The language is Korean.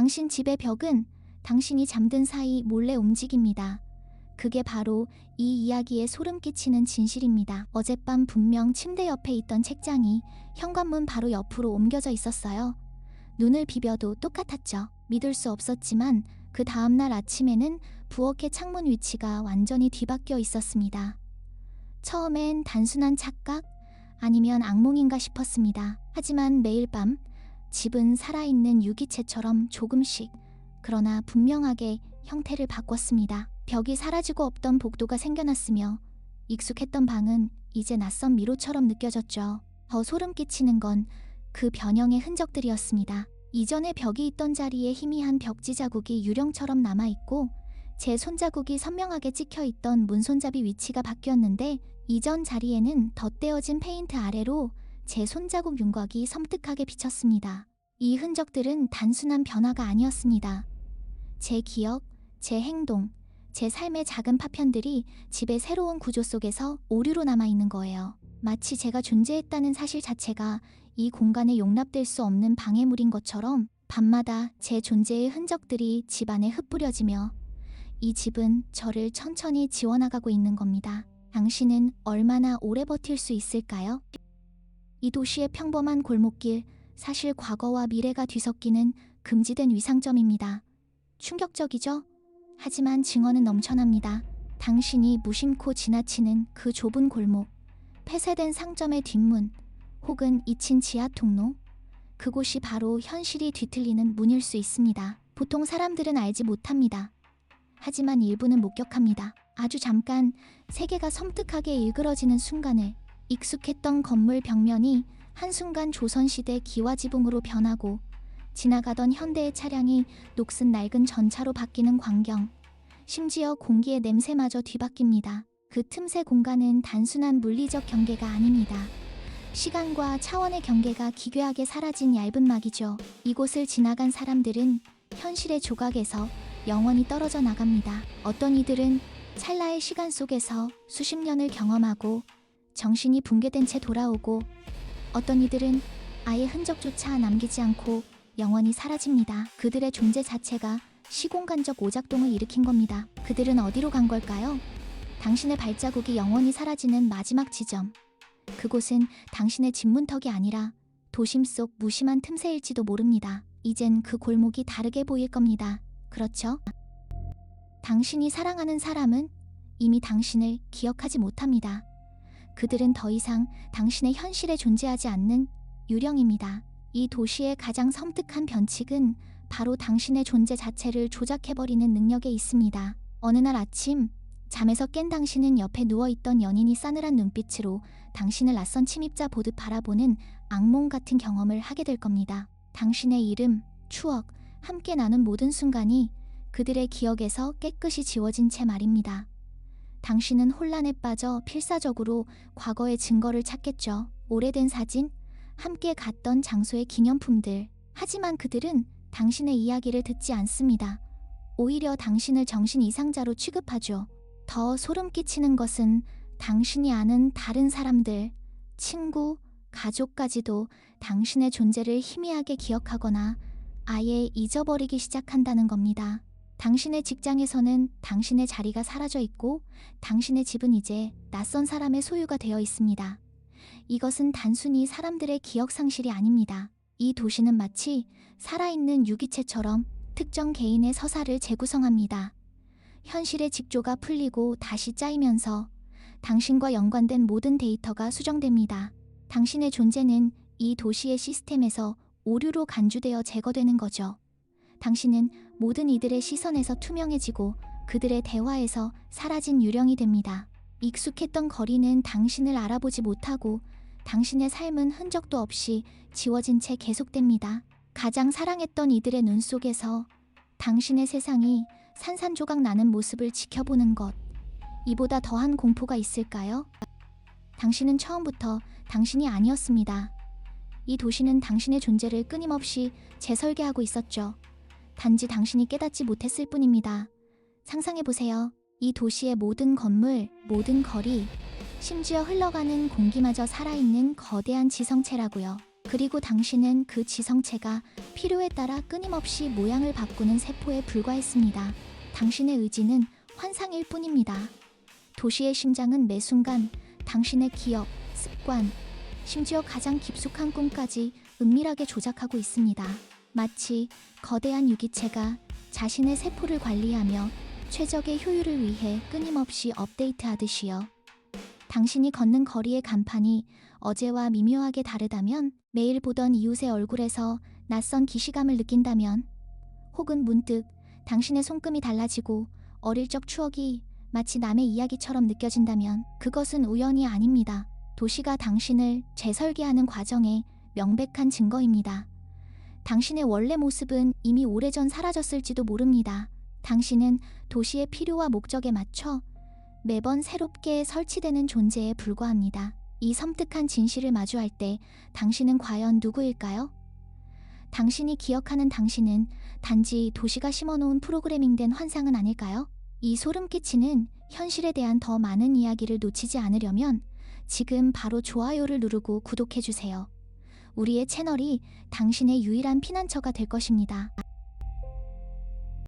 당신 집의 벽은 당신이 잠든 사이 몰래 움직입니다. 그게 바로 이 이야기에 소름 끼치는 진실입니다. 어젯밤 분명 침대 옆에 있던 책장이 현관문 바로 옆으로 옮겨져 있었어요. 눈을 비벼도 똑같았죠. 믿을 수 없었지만 그 다음날 아침에는 부엌의 창문 위치가 완전히 뒤바뀌어 있었습니다. 처음엔 단순한 착각? 아니면 악몽인가 싶었습니다. 하지만 매일 밤 집은 살아있는 유기체처럼 조금씩, 그러나 분명하게 형태를 바꿨습니다. 벽이 사라지고 없던 복도가 생겨났으며 익숙했던 방은 이제 낯선 미로처럼 느껴졌죠. 더 소름 끼치는 건 그 변형의 흔적들이었습니다. 이전에 벽이 있던 자리에 희미한 벽지 자국이 유령처럼 남아있고 제 손자국이 선명하게 찍혀있던 문손잡이 위치가 바뀌었는데 이전 자리에는 덧대어진 페인트 아래로 제 손자국 윤곽이 섬뜩하게 비쳤습니다. 이 흔적들은 단순한 변화가 아니었습니다. 제 기억, 제 행동, 제 삶의 작은 파편들이 집의 새로운 구조 속에서 오류로 남아있는 거예요. 마치 제가 존재했다는 사실 자체가 이 공간에 용납될 수 없는 방해물인 것처럼 밤마다 제 존재의 흔적들이 집 안에 흩뿌려지며 이 집은 저를 천천히 지워나가고 있는 겁니다. 당신은 얼마나 오래 버틸 수 있을까요? 이 도시의 평범한 골목길, 사실 과거와 미래가 뒤섞이는 금지된 위상점입니다. 충격적이죠? 하지만 증언은 넘쳐납니다. 당신이 무심코 지나치는 그 좁은 골목, 폐쇄된 상점의 뒷문, 혹은 잊힌 지하 통로, 그곳이 바로 현실이 뒤틀리는 문일 수 있습니다. 보통 사람들은 알지 못합니다. 하지만 일부는 목격합니다. 아주 잠깐 세계가 섬뜩하게 일그러지는 순간을, 익숙했던 건물 벽면이 한순간 조선시대 기와지붕으로 변하고 지나가던 현대의 차량이 녹슨 낡은 전차로 바뀌는 광경, 심지어 공기의 냄새마저 뒤바뀝니다. 그 틈새 공간은 단순한 물리적 경계가 아닙니다. 시간과 차원의 경계가 기괴하게 사라진 얇은 막이죠. 이곳을 지나간 사람들은 현실의 조각에서 영원히 떨어져 나갑니다. 어떤 이들은 찰나의 시간 속에서 수십 년을 경험하고 정신이 붕괴된 채 돌아오고, 어떤 이들은 아예 흔적조차 남기지 않고 영원히 사라집니다. 그들의 존재 자체가 시공간적 오작동을 일으킨 겁니다. 그들은 어디로 간 걸까요? 당신의 발자국이 영원히 사라지는 마지막 지점. 그곳은 당신의 집 문턱이 아니라 도심 속 무심한 틈새일지도 모릅니다. 이젠 그 골목이 다르게 보일 겁니다. 그렇죠? 당신이 사랑하는 사람은 이미 당신을 기억하지 못합니다. 그들은 더 이상 당신의 현실에 존재하지 않는 유령입니다. 이 도시의 가장 섬뜩한 변칙은 바로 당신의 존재 자체를 조작해버리는 능력에 있습니다. 어느 날 아침, 잠에서 깬 당신은 옆에 누워있던 연인이 싸늘한 눈빛으로 당신을 낯선 침입자 보듯 바라보는 악몽 같은 경험을 하게 될 겁니다. 당신의 이름, 추억, 함께 나눈 모든 순간이 그들의 기억에서 깨끗이 지워진 채 말입니다. 당신은 혼란에 빠져 필사적으로 과거의 증거를 찾겠죠. 오래된 사진, 함께 갔던 장소의 기념품들. 하지만 그들은 당신의 이야기를 듣지 않습니다. 오히려 당신을 정신 이상자로 취급하죠. 더 소름 끼치는 것은 당신이 아는 다른 사람들, 친구, 가족까지도 당신의 존재를 희미하게 기억하거나 아예 잊어버리기 시작한다는 겁니다. 당신의 직장에서는 당신의 자리가 사라져 있고 당신의 집은 이제 낯선 사람의 소유가 되어 있습니다. 이것은 단순히 사람들의 기억 상실이 아닙니다. 이 도시는 마치 살아있는 유기체처럼 특정 개인의 서사를 재구성합니다. 현실의 직조가 풀리고 다시 짜이면서 당신과 연관된 모든 데이터가 수정됩니다. 당신의 존재는 이 도시의 시스템에서 오류로 간주되어 제거되는 거죠. 당신은 모든 이들의 시선에서 투명해지고 그들의 대화에서 사라진 유령이 됩니다. 익숙했던 거리는 당신을 알아보지 못하고 당신의 삶은 흔적도 없이 지워진 채 계속됩니다. 가장 사랑했던 이들의 눈 속에서 당신의 세상이 산산조각 나는 모습을 지켜보는 것. 이보다 더한 공포가 있을까요? 당신은 처음부터 당신이 아니었습니다. 이 도시는 당신의 존재를 끊임없이 재설계하고 있었죠. 단지 당신이 깨닫지 못했을 뿐입니다. 상상해보세요. 이 도시의 모든 건물, 모든 거리, 심지어 흘러가는 공기마저 살아있는 거대한 지성체라고요. 그리고 당신은 그 지성체가 필요에 따라 끊임없이 모양을 바꾸는 세포에 불과했습니다. 당신의 의지는 환상일 뿐입니다. 도시의 심장은 매 순간 당신의 기억, 습관, 심지어 가장 깊숙한 꿈까지 은밀하게 조작하고 있습니다. 마치 거대한 유기체가 자신의 세포를 관리하며 최적의 효율을 위해 끊임없이 업데이트하듯이요. 당신이 걷는 거리의 간판이 어제와 미묘하게 다르다면, 매일 보던 이웃의 얼굴에서 낯선 기시감을 느낀다면, 혹은 문득 당신의 손금이 달라지고 어릴 적 추억이 마치 남의 이야기처럼 느껴진다면 그것은 우연이 아닙니다. 도시가 당신을 재설계하는 과정의 명백한 증거입니다. 당신의 원래 모습은 이미 오래전 사라졌을지도 모릅니다. 당신은 도시의 필요와 목적에 맞춰 매번 새롭게 설치되는 존재에 불과합니다. 이 섬뜩한 진실을 마주할 때 당신은 과연 누구일까요? 당신이 기억하는 당신은 단지 도시가 심어놓은 프로그래밍된 환상은 아닐까요? 이 소름 끼치는 현실에 대한 더 많은 이야기를 놓치지 않으려면 지금 바로 좋아요를 누르고 구독해주세요. 우리의 채널이 당신의 유일한 피난처가 될 것입니다.